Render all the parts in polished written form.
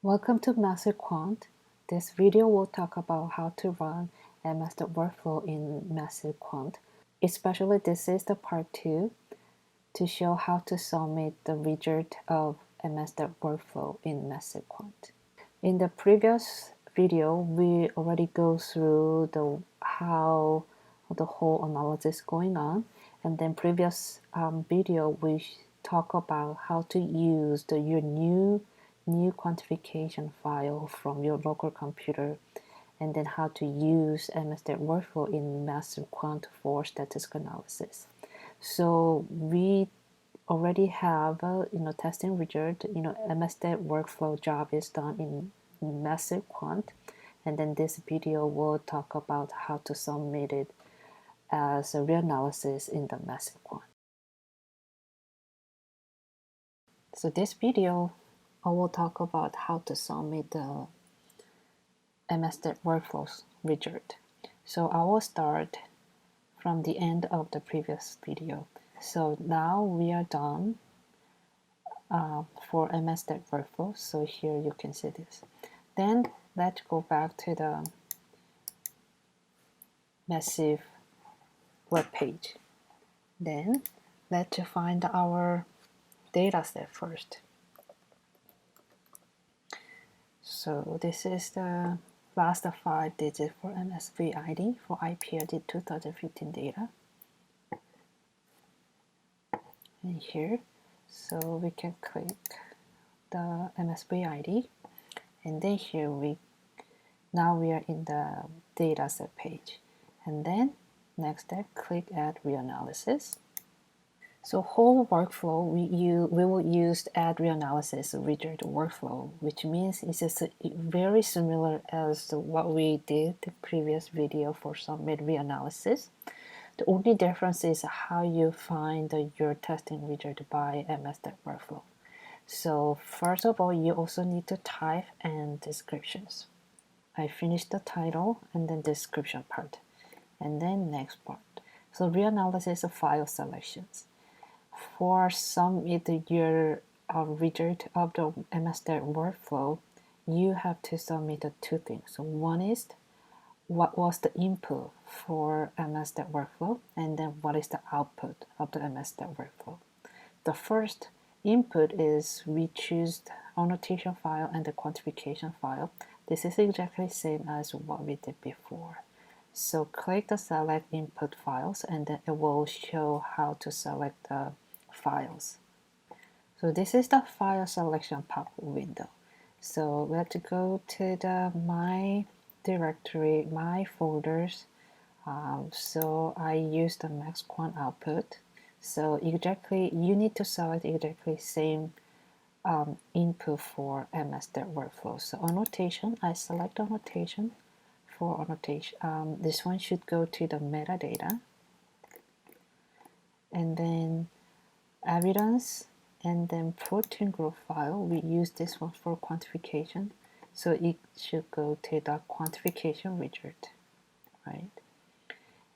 Welcome to MassIVE.quant. This video will talk about how to run MSstats Workflow in MassIVE.quant. Especially this is the part 2 to show how to submit the result of MSstats Workflow in MassIVE.quant. In the previous video, we already go through how the whole analysis going on, and then previous video we talk about how to use your new quantification file from your local computer, and then how to use MSstats Workflow in MassIVE.quant for statistical analysis. So we already have testing result. MSstats Workflow job is done in MassIVE.quant, and then this video will talk about how to submit it as a reanalysis in the MassIVE.quant. So this video I will talk about how to submit the MSstats Workflows result. So I will start from the end of the previous video. So now we are done for MSstats Workflow. So here you can see this. Then let's go back to the MassIVE web page. Then let's find our dataset first. So this is the last 5 digits for MSV ID for IPRD 2015 data. And here, so we can click the MSV ID, and then here now we are in the dataset page. And then next step, click Add Reanalysis. So whole workflow we will use Add Reanalysis result workflow, which means it's just very similar as what we did the previous video for Submit Reanalysis. The only difference is how you find your testing result by MSstats Workflow. So first of all, you also need to type and descriptions. I finished the title and then description part, and then next part. So reanalysis of file selections. For submit your result of the MSstats Workflow, you have to submit 2 things. So one is what was the input for MSstats Workflow, and then what is the output of the MSstats Workflow. The first input is we choose the annotation file and the quantification file. This is exactly the same as what we did before. So click the select input files, and then it will show how to select the files. So this is the file selection pop-up window. So let's go to the my directory, my folders. So I use the max quant output. So exactly, you need to select exactly same input for MSstats Workflow. So annotation, I select annotation. For annotation, this one should go to the metadata, and then evidence, and then protein growth file. We use this one for quantification, so it should go to the quantification result, right?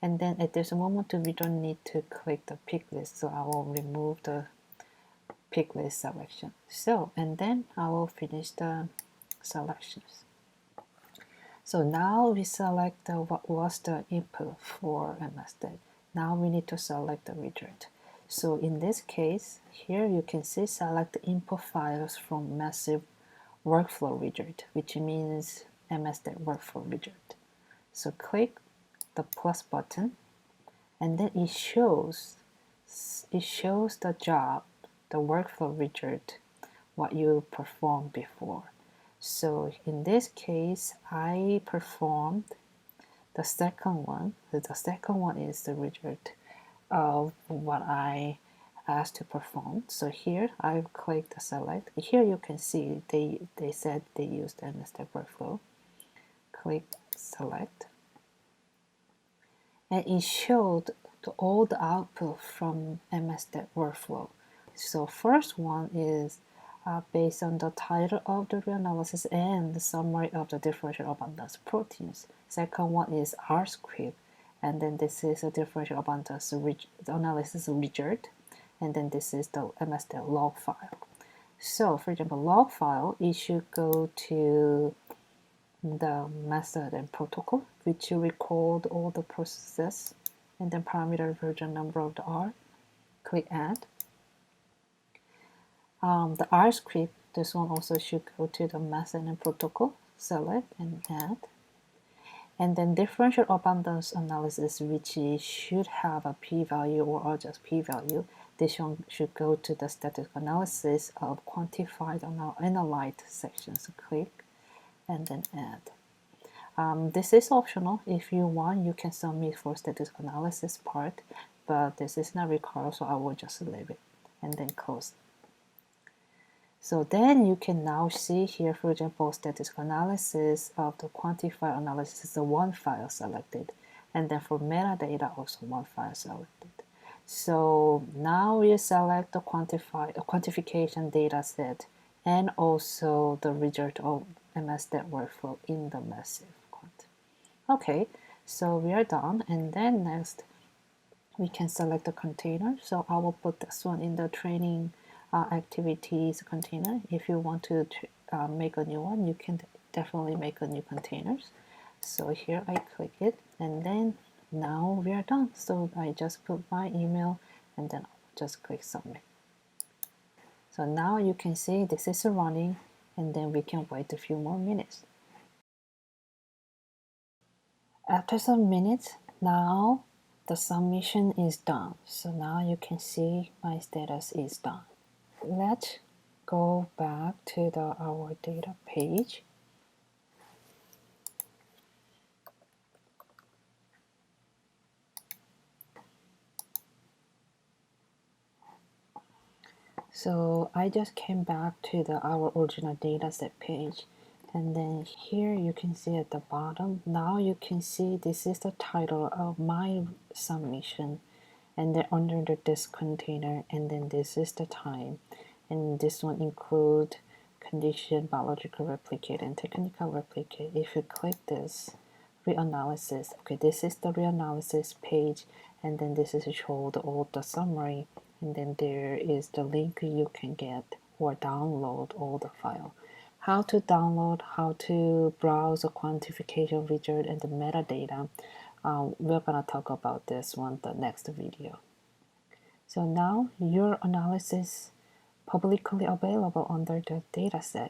And then at this moment we don't need to click the pick list, so I will remove the pick list selection. So, and then I will finish the selections. So now we select what was the input for MSstats. Now we need to select the result. So in this case, here you can see select the input files from MassIVE Workflow result, which means MSstats Workflow result. So click the plus button, and then it shows the job, the workflow result, what you performed before. So in this case, I performed the second one. The second one is the result of what I asked to perform. So here I click the select. Here you can see they said they used MSstats Workflow. Click select, and it showed all the output from MSstats Workflow. So first one is based on the title of the reanalysis and the summary of the differential abundance proteins. Second one is R script, and then this is a differential abundance analysis result, and then this is the MSstats log file. So for example, log file, it should go to the method and protocol, which you record all the processes, and then parameter version number of the R. Click add. The R script, this one also should go to the method and protocol. Select and add. And then differential abundance analysis, which should have a p-value or just p-value. This one should go to the statistical analysis of quantified analyzed sections. So click and then add. This is optional. If you want, you can submit for statistical analysis part, but this is not required, so I will just leave it and then close. So then you can now see here, for example, statistical analysis of the quantified analysis is the one file selected, and then for metadata also one file selected. So now you select the quantification data set and also the result of MSstats Workflow in the MassIVE.quant. Okay, so we are done, and then next we can select the container. So I will put this one in the training activities container. If you want to make a new one, you can definitely make a new containers. So here I click it, and then now we are done. So I just put my email and then I'll just click submit. So now you can see this is running, and then we can wait a few more minutes. After some minutes, now the submission is done. So now you can see my status is done. Let's go back to our data page. So I just came back to our original dataset page, and then here you can see at the bottom, now you can see this is the title of my submission, and then under this container, and then this is the time, and this one include condition, biological replicate, and technical replicate. If you click this reanalysis, okay, this is the reanalysis page, and then this is showed all the summary, and then there is the link you can get or download all the file. How to download, how to browse the quantification result and the metadata, we're gonna talk about this one the next video. So now your analysis publicly available under the dataset.